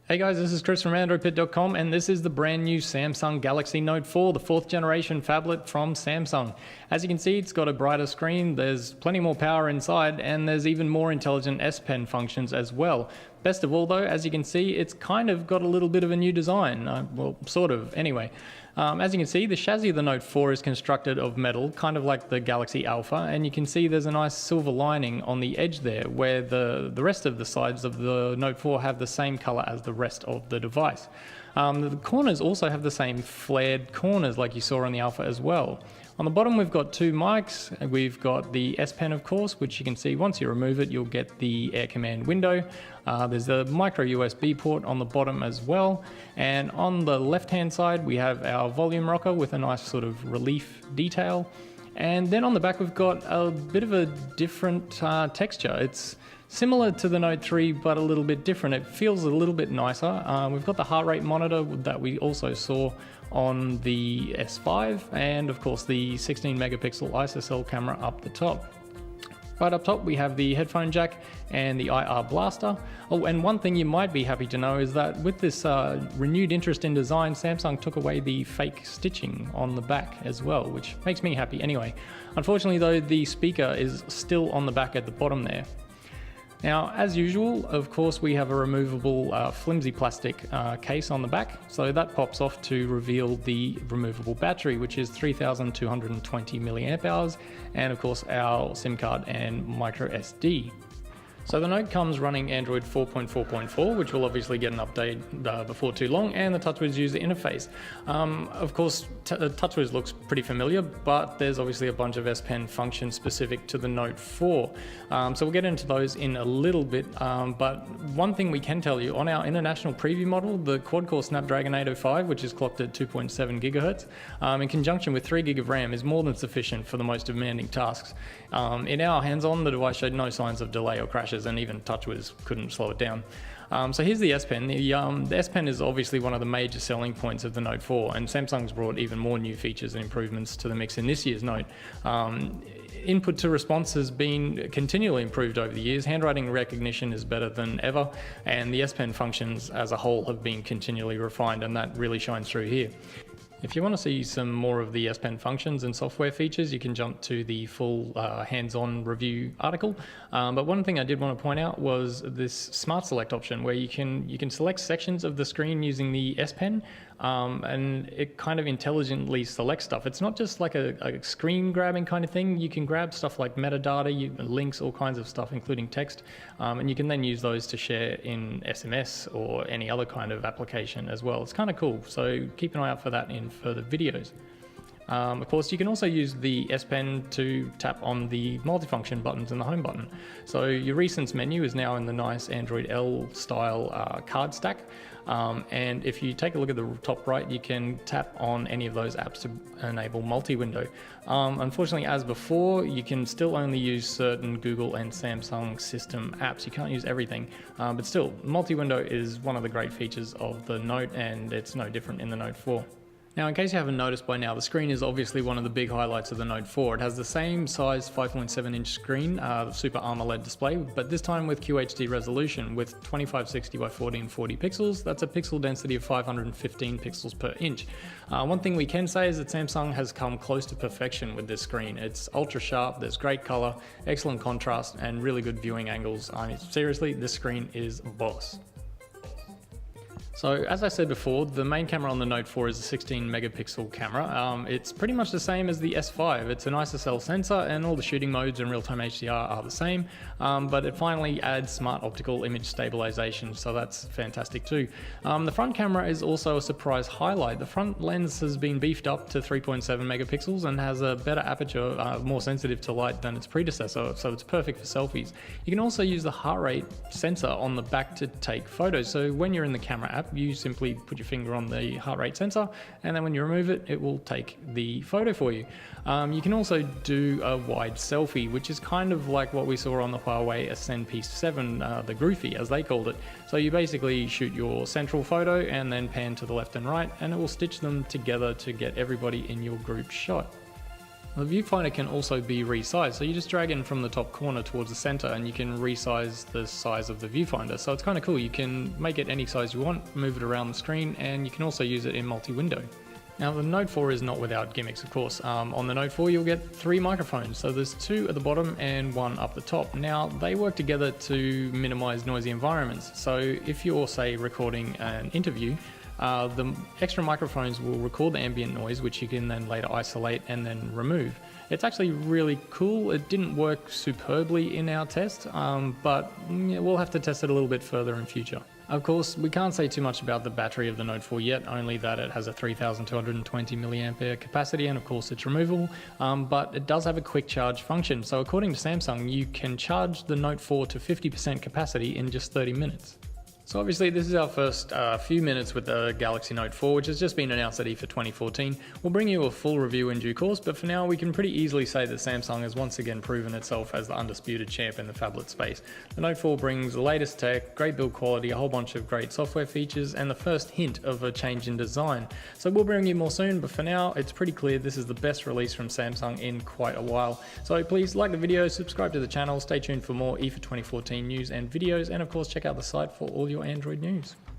Hey guys, this is Chris from AndroidPit.com, and this is the brand new Samsung Galaxy Note 4, the 4th generation phablet from Samsung. As you can see, it's got a brighter screen, there's plenty more power inside, and there's even more intelligent S Pen functions as well. Best of all though, as you can see, it's kind of got a little bit of a new design. Well, sort of, anyway. As you can see, the chassis of the Note 4 is constructed of metal, kind of like the Galaxy Alpha, and you can see there's a nice silver lining on the edge there, where the rest of the sides of the Note 4 have the same color as the rest of the device. The corners also have the same flared corners like you saw on the Alpha as well. On the bottom we've got two mics, and we've got the S Pen of course, which you can see once you remove it you'll get the Air Command window. There's a micro USB port on the bottom as well, and on the left hand side we have our volume rocker with a nice sort of relief detail. And then on the back we've got a bit of a different texture. It's similar to the Note 3 but a little bit different. It feels a little bit nicer. We've got the heart rate monitor that we also saw on the S5, and of course the 16 megapixel ISOCELL camera up the top. Right up top we have the headphone jack and the IR blaster. Oh, and one thing you might be happy to know is that with this renewed interest in design, Samsung took away the fake stitching on the back as well, which makes me happy anyway. Unfortunately though, the speaker is still on the back at the bottom there. Now, as usual, of course, we have a removable flimsy plastic case on the back, so that pops off to reveal the removable battery, which is 3220 milliamp hours, and of course our SIM card and micro SD. So the Note comes running Android 4.4.4, which will obviously get an update before too long, and the TouchWiz user interface. Of course, TouchWiz looks pretty familiar, but there's obviously a bunch of S Pen functions specific to the Note 4. So we'll get into those in a little bit, but one thing we can tell you, on our international preview model, the quad-core Snapdragon 805, which is clocked at 2.7 gigahertz, in conjunction with 3 gig of RAM, is more than sufficient for the most demanding tasks. In our hands-on, the device showed no signs of delay or crashes, and even TouchWiz couldn't slow it down. So here's the S Pen. The S Pen is obviously one of the major selling points of the Note 4, and Samsung's brought even more new features and improvements to the mix in this year's Note. Input to response has been continually improved over the years. Handwriting recognition is better than ever, and the S Pen functions as a whole have been continually refined, and that really shines through here. If you want to see some more of the S Pen functions and software features, you can jump to the full hands-on review article. But one thing I did want to point out was this Smart Select option, where you can select sections of the screen using the S Pen, and it kind of intelligently selects stuff. It's not just like a screen grabbing kind of thing. You can grab stuff like metadata, links, all kinds of stuff, including text, and you can then use those to share in SMS or any other kind of application as well. It's kind of cool, so keep an eye out for that in further videos. Of course, you can also use the S Pen to tap on the multifunction buttons and the home button. So your recents menu is now in the nice Android L style card stack. And if you take a look at the top right, you can tap on any of those apps to enable multi-window. Unfortunately, as before, you can still only use certain Google and Samsung system apps. You can't use everything, but still, multi-window is one of the great features of the Note, and it's no different in the Note 4. Now, in case you haven't noticed by now, the screen is obviously one of the big highlights of the Note 4. It has the same size 5.7 inch screen, Super AMOLED display, but this time with QHD resolution with 2560 by 1440 pixels. That's a pixel density of 515 pixels per inch. One thing we can say is that Samsung has come close to perfection with this screen. It's ultra sharp, there's great color, excellent contrast, and really good viewing angles. I mean, seriously, this screen is boss. So as I said before, the main camera on the Note 4 is a 16 megapixel camera. It's pretty much the same as the S5. It's an ISOCELL sensor, and all the shooting modes and real-time HDR are the same, but it finally adds smart optical image stabilization, so that's fantastic too. The front camera is also a surprise highlight. The front lens has been beefed up to 3.7 megapixels and has a better aperture, more sensitive to light than its predecessor, so it's perfect for selfies. You can also use the heart rate sensor on the back to take photos, so when you're in the camera app, you simply put your finger on the heart rate sensor, and then when you remove it, it will take the photo for you. You can also do a wide selfie, which is kind of like what we saw on the Huawei Ascend P7, the Groovy as they called it. So you basically shoot your central photo and then pan to the left and right, and it will stitch them together to get everybody in your group shot. The viewfinder can also be resized, so you just drag in from the top corner towards the center and you can resize the size of the viewfinder. So it's kind of cool, you can make it any size you want, move it around the screen, and you can also use it in multi-window. Now the Note 4 is not without gimmicks, of course. On the Note 4 you'll get 3 microphones, so there's 2 at the bottom and 1 up the top. Now they work together to minimize noisy environments, so if you're, say, recording an interview, the extra microphones will record the ambient noise, which you can then later isolate and then remove. It's actually really cool. It didn't work superbly in our test, but we'll have to test it a little bit further in future. Of course, we can't say too much about the battery of the Note 4 yet, only that it has a 3220 mAh capacity, and of course it's removable, but it does have a quick charge function. So according to Samsung, you can charge the Note 4 to 50% capacity in just 30 minutes. So obviously this is our first few minutes with the Galaxy Note 4, which has just been announced at IFA 2014. We'll bring you a full review in due course, but for now we can pretty easily say that Samsung has once again proven itself as the undisputed champ in the phablet space. The Note 4 brings the latest tech, great build quality, a whole bunch of great software features, and the first hint of a change in design. So we'll bring you more soon, but for now it's pretty clear this is the best release from Samsung in quite a while. So please like the video, subscribe to the channel, stay tuned for more IFA 2014 news and videos, and of course check out the site for all your Android news.